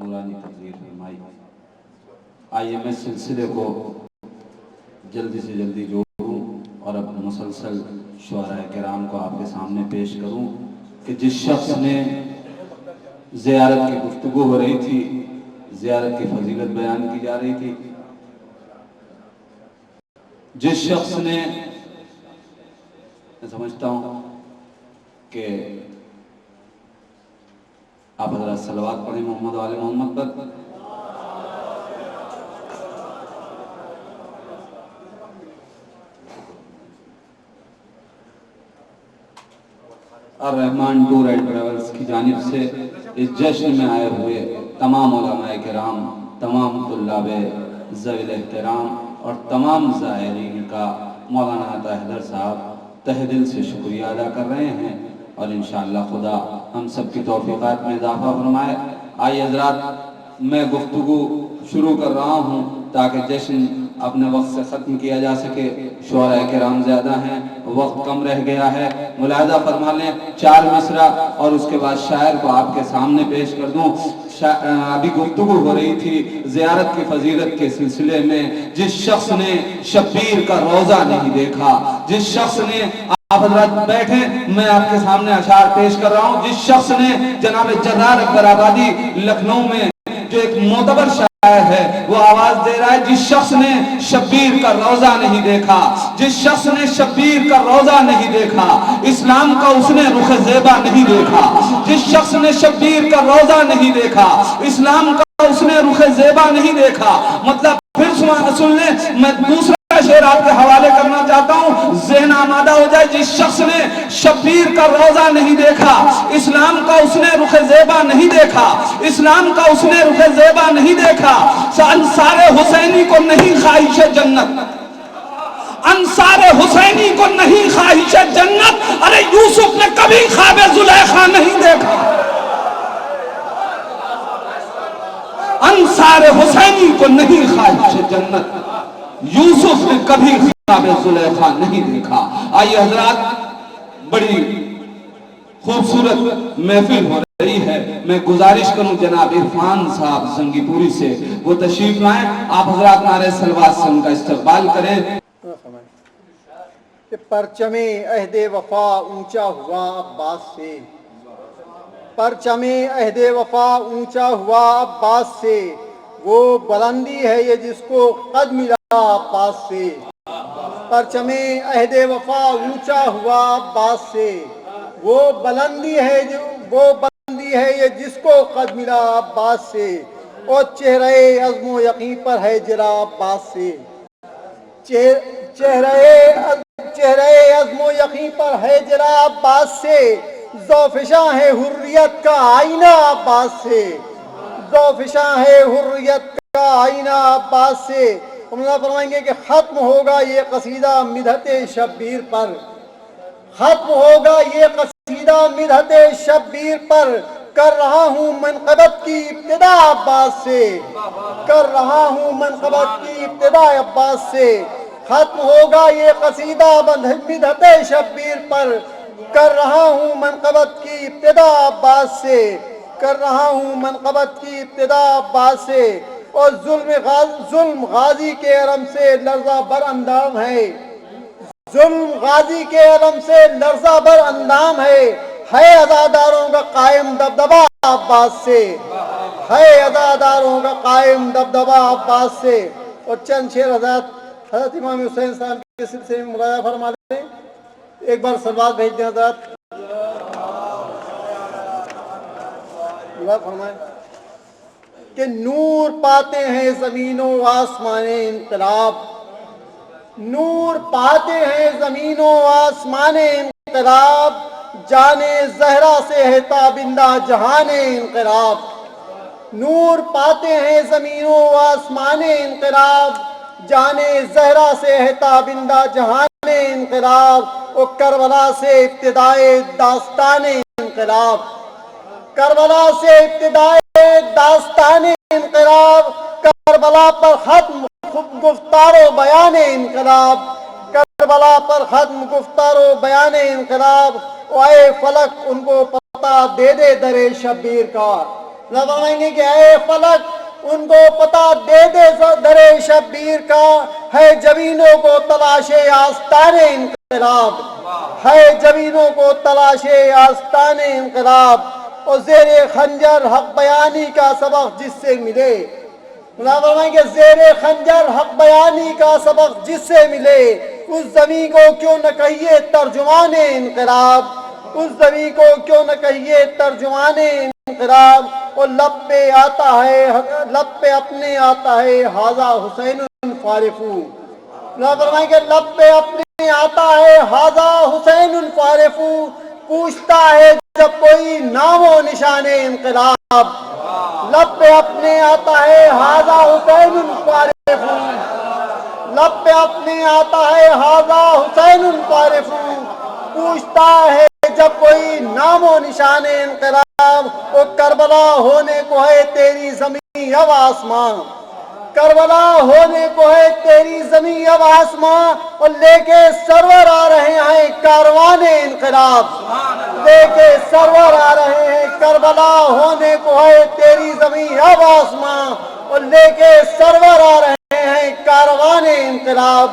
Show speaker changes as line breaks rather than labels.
नूरानी तकरीर फरमाई। आइए मैं सिलसिले को जल्दी से जल्दी जोड़ूं और अब मुसलसल शुअराए किराम को आपके सामने पेश करूं कि जिस शख्स ने ज़ियारत की गुफ्तगू हो रही थी, ज़ियारत की फजीलत बयान की जा रही थी, जिस शख्स ने, मैं समझता हूं कि आप हज़रात सलवात पढ़ें मोहम्मद वाले मोहम्मद पर। और रहमान टूर एंड ट्रेवल्स की जानिब से इस जश्न में आए हुए तमाम उलमाए किराम, तमाम तुल्लाबे ज़वील एहतराम और तमाम ज़ायरीन का मौलाना अता हैदर साहब तहे दिल से शुक्रिया अदा कर रहे हैं और इंशाअल्लाह खुदा हम सब की तौफीक़ात में इजाफ़ा फरमाए। आइए हज़रात, मैं गुफ्तगू शुरू कर रहा हूँ ताकि जश्न अपने वक्त से ख़त्म किया जा सके। शुअराए किराम ज़्यादा हैं, वक्त कम रह गया है, मुलाहज़ा फरमा लें। 4 मिसरा और उसके बाद शायर को आपके सामने पेश कर दूँ। अभी गुफ्तगू हो रही थी ज़ियारत की फजीलत के सिलसिले में। जिस शख्स ने शब्बीर का रोज़ा नहीं देखा, जिस शख्स ने, आप हज़रात बैठे, मैं आपके सामने अशार पेश कर रहा हूँ। जिस शख्स ने जनाब जर्रार अकबर आबादी लखनऊ में जो एक मोतबर शायर है वो आवाज दे रहा है, जिस शख्स ने शब्बीर का रोजा नहीं देखा, जिस शख्स ने शब्बीर का रोजा नहीं देखा, इस्लाम का उसने रुख ज़ेबा नहीं देखा। जिस शख्स ने शब्बीर का रोजा नहीं देखा, इस्लाम का उसने रुख ज़ेबा नहीं देखा। मतलब फिर सुन ले, मैं दूसरा शेर आपके हवाले करना चाहता हूं, ज़हन आमादा हो जाए। जिस शख्स ने शब्बीर का रोजा नहीं देखा, इस्लाम का उसने रुख ज़ेबा नहीं देखा, इस्लाम का उसने रुख ज़ेबा नहीं देखा। अंसारे हुसैनी को नहीं ख्वाहिश जन्नत, अंसारे हुसैनी को नहीं ख्वाहिश जन्नत। अरे यूसुफ ने कभी ख्वाबे ज़ुलेखा नहीं देखा, अंसारे हुसैनी को नहीं ख्वाहिश जन्नत, यूसुफ ने कभी ख्वाबे ज़ुलेखा नहीं देखा। आइए हजरात, बड़ी खूबसूरत महफिल हो रही है। मैं गुजारिश करूं जनाब इरफान साहब जंगीपुरी से वो तशरीफ लाएं। आप हजरात नारे सलवात से उनका इस्तकबाल करें।
परचमे अहदे वफा ऊंचा हुआ अब्बास से, परचमे अहदे वफा ऊंचा हुआ अब्बास से, वो बुलंदी है ये जिसको कद मिला अब्बास से। परचमे अहदे वफा ऊंचा हुआ अब्बास से, वो बुलंदी है जो, वो बुलंदी है ये जिसको कद मिला अब्बास से। और चेहरे अज़्म व यकीन पर है जरा अब्बास से, चेहरे अज़्म व यकीन पर है जरा अब्बास से। ज़ौफ़िशा है हुर्रियत का आईना अब्बास से, ज़ौफ़िशा है हुर्रियत का आईना अब्बास से। उम्मीद फरमाएंगे कि ख़त्म होगा ये कसीदा मिदहते शब्बीर पर, ख़त्म होगा ये कसीदा मिदहते शब्बीर पर। कर रहा हूँ मनक़बत की इब्तिदा अब्बास से, कर रहा हूँ मनक़बत की इब्तिदा अब्बास से। ख़त्म होगा ये कसीदा मिदहते शब्बीर पर, कर रहा हूँ मनक़बत की इब्तिदा अब्बास से, कर रहा हूँ मनक़बत की इब्तिदा अब्बास से। और जुल्म गाजी के अलम से लर्ज़ा बर अंदाम है, जुल्म गाजी के अलम से लर्ज़ा बर अंदाम है अज़ादारों का कायम दबदबा अब्बास से, है अज़ादारों का कायम दबदबा अब्बास से। और चंद शेर हज़रत इमाम हुसैन साहब के सिलसिले में मुलाज़ा फरमा दें। एक बार सलवात भेज दें हज़रत, फरमाएं कि नूर पाते हैं ज़मीनों आसमाने इनकलाब, नूर पाते हैं ज़मीनों आसमाने इनकलाब। जाने ज़हरा से है ताबिंदा जहाने इनकलाब, नूर पाते हैं ज़मीनों आसमाने इनकलाब। जाने ज़हरा से है ताबिंदा जहाने इनकलाब। और करबला से इब्तिदाए दास्ताने इनकलाब, करबला से इब्तिदाए दास्ताने इनकलाब। करबला पर खत्म गुफ्तारो बयाने इनकलाब, करबला पर खत्म गुफ्तारो बयाने इनकलाब। आए फलक उनको पता दे दे दरे शब्बीर का, اللہ فرمائیں گے کہ اے فلک ان کو پتہ دے دے درے شبیر کا، ہے جبینوں کو تلاش آستان انقلاب، ہے جبینوں کو تلاش آستان انقلاب، اور زیر خنجر حق بیانی کا سبق جس سے ملے، اللہ فرمائیں کہ زیر خنجر حق بیانی کا سبق جس سے ملے، اس زمین کو کیوں نہ کہیے ترجمان انقلاب، اس زمین کو کیوں نہ کہیے ترجمان انقلاب۔ اور لب پہ آتا ہے، لب پہ اپنے آتا ہے حاذا حسین فارفو، اللہ فرمائیں کہ لب پہ اپنے آتا ہے حاذا حسین فارفو، پوچھتا ہے جب کوئی نام و نشان انقلاب، لب پہ اپنے آتا ہے حاذا حسین فارفو، لب پہ اپنے آتا ہے حاذا حسین فارفو، پوچھتا ہے جب کوئی نام و نشان انقلاب، وہ کربلا ہونے کو ہے تیری زمین اب آسمان، کربلا ہونے کو ہے تیری زمین اب آسمان، اور لے کے سرور آ رہے ہیں کاروان انقلاب، لے کے سرور آ رہے ہیں کربلا ہونے کو ہے تیری زمین اب آسمان، اور لے کے سرور آ رہے ہیں کاروان انقلاب۔